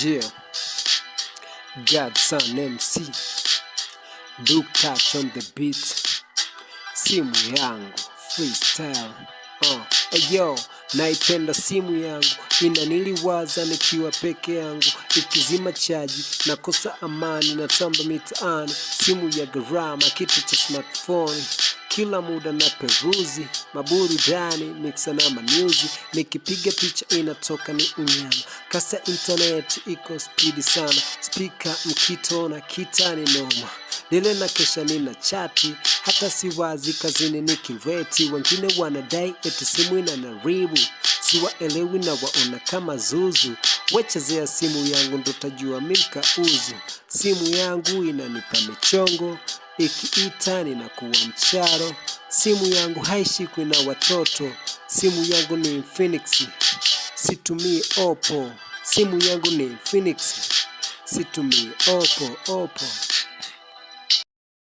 Yeah, Godson MC, Duke Touch on the beat, simu yangu freestyle. Yo, naipenda simu yangu, inaniliwaza nikiwa peke yangu, ikizima chaji nakosa amani, natamba mitaani, simu ya gharama, kitu cha smartphone. Kila muda na peruzi, maburudani, mixa na manuzi, nikipiga picha inatoka ni unyama. Kasa internet iko speedi sana, speaker mkitona kita ni noma. Lile na kesha nina chati, hata siwazi kazini nikireti. Wengine wanadai eti simu inanaribu, siwaelewi na waona kama zuzu. Wechezea simu yangu ndo tajua milka uzu. Simu yangu inanipa michongo, ikiita ninakuwa mcharo. Simu yangu haishikwi na watoto, simu yangu ni Infinix, situmii Oppo. Simu yangu ni Infinix, situmii Oppo.